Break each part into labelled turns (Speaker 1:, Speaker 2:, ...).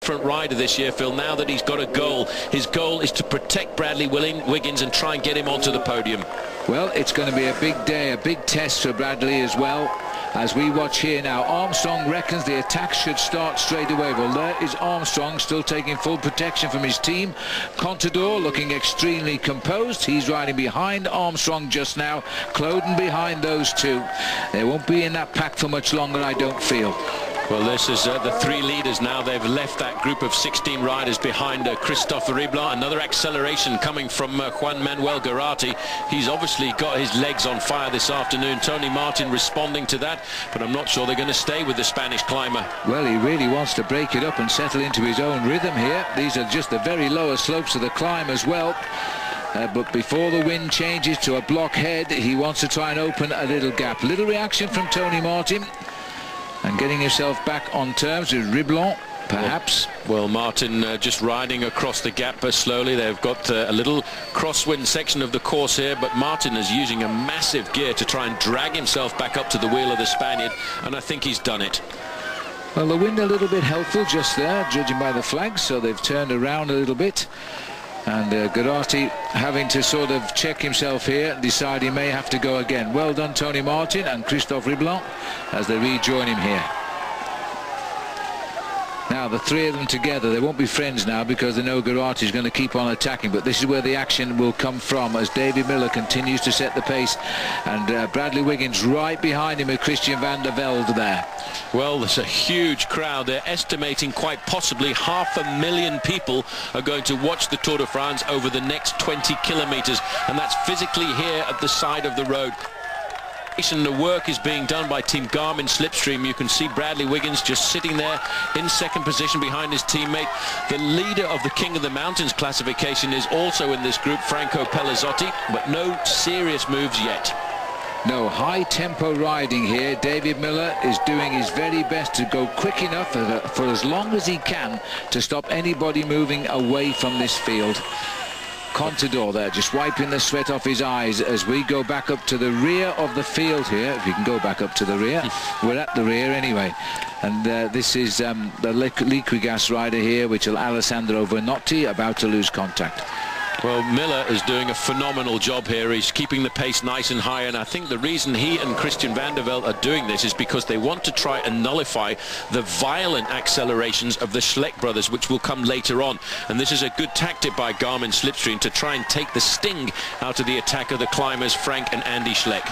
Speaker 1: Front rider this year, Phil. Now that he's got a goal, his goal is to protect Bradley Wiggins and try and get him onto the podium.
Speaker 2: Well, it's going to be a big day, a big test for Bradley as well. As we watch here now, Armstrong reckons the attack should start straight away. Well, there is Armstrong still taking full protection from his team. Contador looking extremely composed. He's riding behind Armstrong just now. Cloden behind those two. They won't be in that pack for much longer, I don't feel.
Speaker 1: Well, this is the three leaders now. They've left that group of 16 riders behind Christophe Riblon. Another acceleration coming from Juan Manuel Garate. He's obviously got his legs on fire this afternoon. Tony Martin responding to that, but I'm not sure they're going to stay with the Spanish climber.
Speaker 2: Well, he really wants to break it up and settle into his own rhythm here. These are just the very lower slopes of the climb as well. But before the wind changes to a blockhead, he wants to try and open a little gap. Little reaction from Tony Martin. And getting himself back on terms with Riblon, perhaps.
Speaker 1: Well, Martin just riding across the gap slowly. They've got a little crosswind section of the course here, but Martin is using a massive gear to try and drag himself back up to the wheel of the Spaniard, and I think he's done it.
Speaker 2: Well, the wind a little bit helpful just there, judging by the flags, so they've turned around a little bit. And Garate having to sort of check himself here and decide he may have to go again. Well done, Tony Martin and Christophe Riblon, as they rejoin him here. Now, the three of them together, they won't be friends now because they know Garate is going to keep on attacking. But this is where the action will come from as David Miller continues to set the pace. And Bradley Wiggins right behind him with Christian van der Velde there.
Speaker 1: Well, there's a huge crowd. They're estimating quite possibly 500,000 people are going to watch the Tour de France over the next 20 kilometers. And that's physically here at the side of the road. The work is being done by Team Garmin Slipstream. You can see Bradley Wiggins just sitting there in second position behind his teammate. The leader of the King of the Mountains classification is also in this group, Franco Pellizotti, but no serious moves yet.
Speaker 2: No high tempo riding here. David Miller is doing his very best to go quick enough for as long as he can to stop anybody moving away from this field. Contador there just wiping the sweat off his eyes as we go back up to the rear of the field here. If you can go back up to the rear. We're at the rear anyway. And this is the Liquigas rider here, which is Alessandro Venotti, about to lose contact.
Speaker 1: Well, Miller is doing a phenomenal job here. He's keeping the pace nice and high, and I think the reason he and Christian van der Velde are doing this is because they want to try and nullify the violent accelerations of the Schleck brothers, which will come later on. And this is a good tactic by Garmin Slipstream to try and take the sting out of the attack of the climbers Frank and Andy Schleck.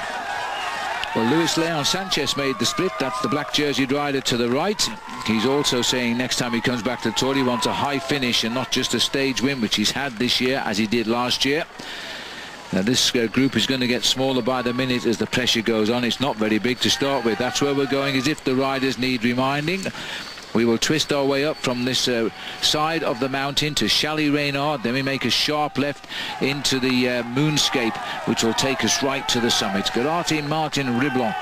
Speaker 2: Well, Luis Leon Sanchez made the split. That's the black jerseyed rider to the right. He's also saying next time he comes back to the Tour he wants a high finish and not just a stage win, which he's had this year as he did last year. Now this group is going to get smaller by the minute as the pressure goes on. It's not very big to start with. That's where we're going, as if the riders need reminding. We will twist our way up from this side of the mountain to Chaly-Reynard. Then we make a sharp left into the moonscape, which will take us right to the summit. Garate, Martin and Riblon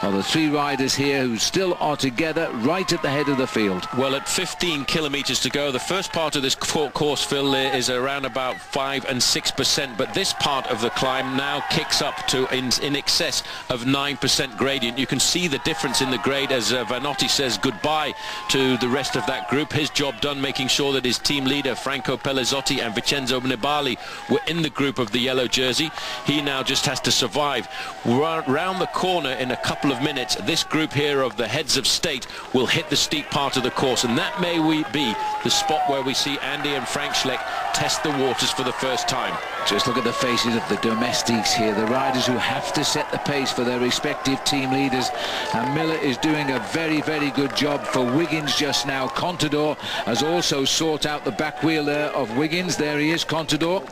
Speaker 2: are the three riders here who still are together right at the head of the field.
Speaker 1: Well, at 15 kilometers to go, the first part of this course, Phil, is around about 5 and 6%, but this part of the climb now kicks up to in excess of 9% gradient. You can see the difference in the grade as Vanotti says goodbye to the rest of that group. His job done making sure that his team leader Franco Pellizotti and Vincenzo Nibali were in the group of the yellow jersey. He now just has to survive. Round the corner in a couple of minutes, this group here of the heads of state will hit the steep part of the course, and that may be the spot where we see Andy and Frank Schleck test the waters for the first time.
Speaker 2: Just look at the faces of the domestics here, the riders who have to set the pace for their respective team leaders, and Miller is doing a very, very good job for Wiggins just now. Contador has also sought out the back wheel there of Wiggins. There he is, Contador,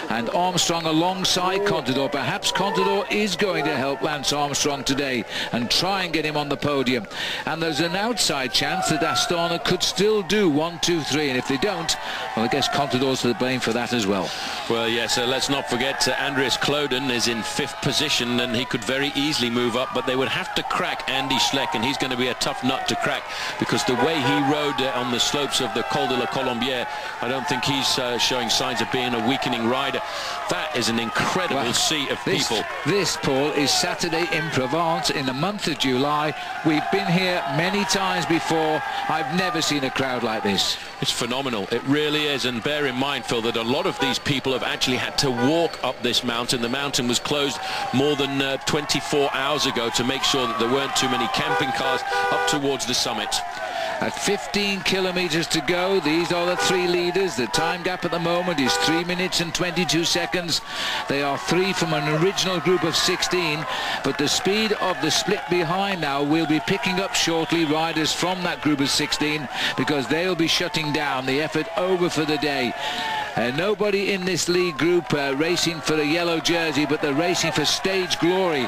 Speaker 2: and Armstrong alongside Contador. Perhaps Contador is going to help Lance Armstrong today and try and get him on the podium, and there's an outside chance that Astana could still do 1, 2, 3, and if they don't, well, I guess Contador's to blame for that as well.
Speaker 1: Well, yes, let's not forget Andreas Kloden is in 5th position, and he could very easily move up, but they would have to crack Andy Schleck, and he's going to be a tough nut to crack, because the way he rode on the slopes of the Col de la Colombière, I don't think he's showing signs of being a weakening rider. That is an incredible sea of people.
Speaker 2: This, Paul, is Saturday in Provence in the month of July. We've been here many times before. I've never seen a crowd like this.
Speaker 1: It's phenomenal. It really is. And bear in mind, Phil, that a lot of these people have actually had to walk up this mountain. The mountain was closed more than 24 hours ago to make sure that there weren't too many camping cars up towards the summit.
Speaker 2: At 15 kilometers to go, these are the 3 leaders. The time gap at the moment is 3 minutes and 22 seconds. They are 3 from an original group of 16, but the speed of the split behind now will be picking up shortly riders from that group of 16, because they'll be shutting down. The effort over for the day. Nobody in this lead group racing for a yellow jersey, but they're racing for stage glory.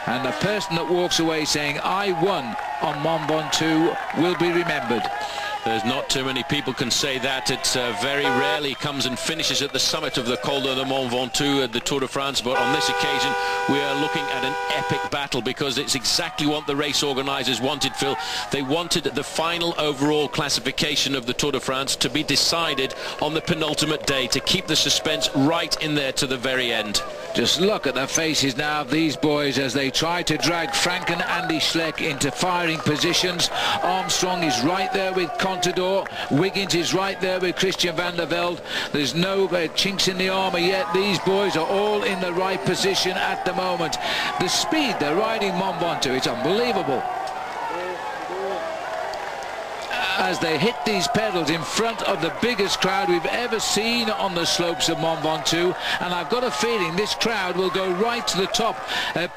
Speaker 2: And the person that walks away saying, "I won on Mont Ventoux," will be remembered.
Speaker 1: There's not too many people can say that. It very rarely comes and finishes at the summit of the Col de Mont Ventoux at the Tour de France, but on this occasion we are looking at an epic battle, because it's exactly what the race organisers wanted, Phil. They wanted the final overall classification of the Tour de France to be decided on the penultimate day, to keep the suspense right in there to the very end.
Speaker 2: Just look at the faces now of these boys as they try to drag Frank and Andy Schleck into firing positions. Armstrong is right there with Contador. Wiggins is right there with Christian van der Velde. There's no chinks in the armour yet. These boys are all in the right position at the moment. The speed they're riding Mont Ventoux, it's unbelievable. As they hit these pedals in front of the biggest crowd we've ever seen on the slopes of Mont Ventoux, and I've got a feeling this crowd will go right to the top.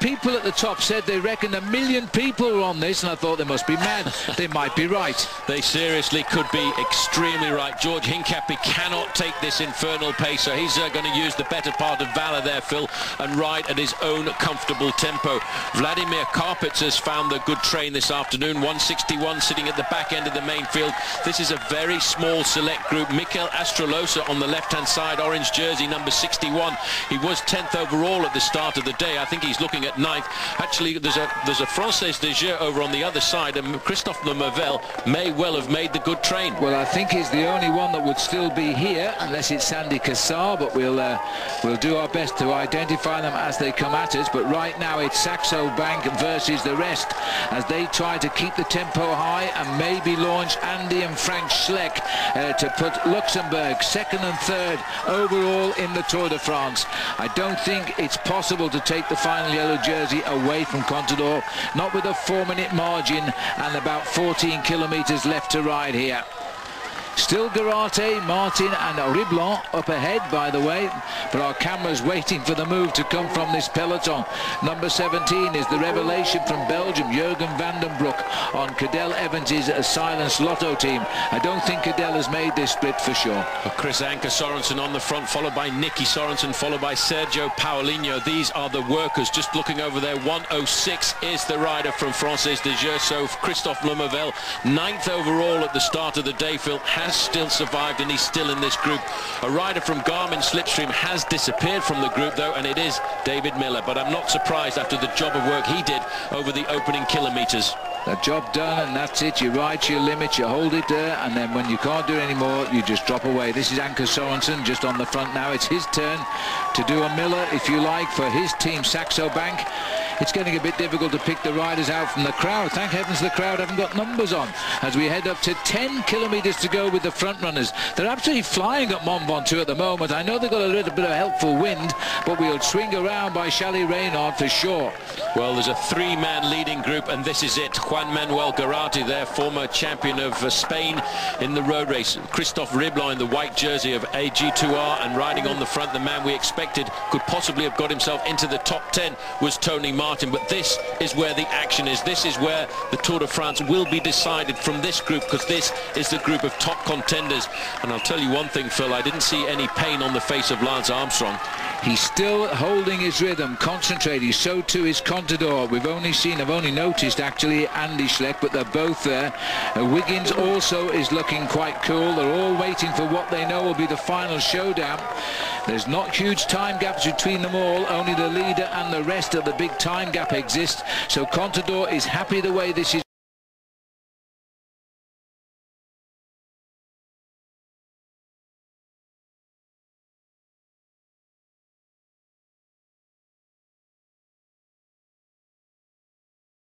Speaker 2: People at the top said they reckon 1 million people were on this, and I thought they must be mad. They might be right.
Speaker 1: They seriously could be extremely right. George Hincapie cannot take this infernal pace, so he's going to use the better part of valour there, Phil, and ride at his own comfortable tempo. Vladimir Karpitz has found the good train this afternoon, 161 sitting at the back end of the main field. This is a very small select group. Mikel Astrolosa on the left-hand side, orange jersey, number 61. He was 10th overall at the start of the day. I think he's looking at 9th. Actually, there's a Française de Jeu over on the other side, and Christophe Lemaivel may well have made the good train.
Speaker 2: Well, I think he's the only one that would still be here, unless it's Sandy Cassar, but we'll do our best to identify them as they come at us. But right now it's Saxo Bank versus the rest, as they try to keep the tempo high and maybe launch Andy and Frank Schleck to put Luxembourg 2nd and 3rd overall in the Tour de France. I don't think it's possible to take the final yellow jersey away from Contador, not with a 4-minute margin and about 14 kilometres left to ride here. Still Garate, Martin and Riblon up ahead, by the way, but our camera's waiting for the move to come from this peloton. Number 17 is the revelation from Belgium, Jurgen van den Broek, on Cadel Evans's Silence Lotto team. I don't think Cadel has made this split for sure.
Speaker 1: Chris Anker Sorensen on the front, followed by Nicky Sorensen, followed by Sergio Paulinho. These are the workers. Just looking over there, 106 is the rider from Française de Jeu. So Christophe Lemaivel, 9th overall at the start of the day, Phil, has still survived, and he's still in this group. A rider from Garmin Slipstream has disappeared from the group though, and it is David Miller, but I'm not surprised after the job of work he did over the opening kilometres.
Speaker 2: The job done, and that's it. You ride to your limit, you hold it there, and then when you can't do it anymore, you just drop away. This is Anker Sorensen just on the front now. It's his turn to do a Miller, if you like, for his team, Saxo Bank. It's getting a bit difficult to pick the riders out from the crowd. Thank heavens the crowd haven't got numbers on, as we head up to 10 kilometres to go with the front runners. They're absolutely flying at Mont Ventoux at the moment. I know they've got a little bit of helpful wind, but we'll swing around by Chalet Reynard for sure.
Speaker 1: Well, there's a 3-man leading group, and this is it. Juan Manuel Garate, their former champion of Spain in the road race. Christophe Riblon in the white jersey of AG2R, and riding on the front, the man we expected could possibly have got himself into the top 10 was Tony Martin. But this is where the action is. This is where the Tour de France will be decided from this group, because this is the group of top contenders. And I'll tell you one thing, Phil, I didn't see any pain on the face of Lance Armstrong.
Speaker 2: He's still holding his rhythm, concentrating. So too is Contador. I've only noticed actually Andy Schleck, but they're both there. Wiggins also is looking quite cool. They're all waiting for what they know will be the final showdown. There's not huge time gaps between them all. Only the leader and the rest of the big time gap exists. So Contador is happy the way this is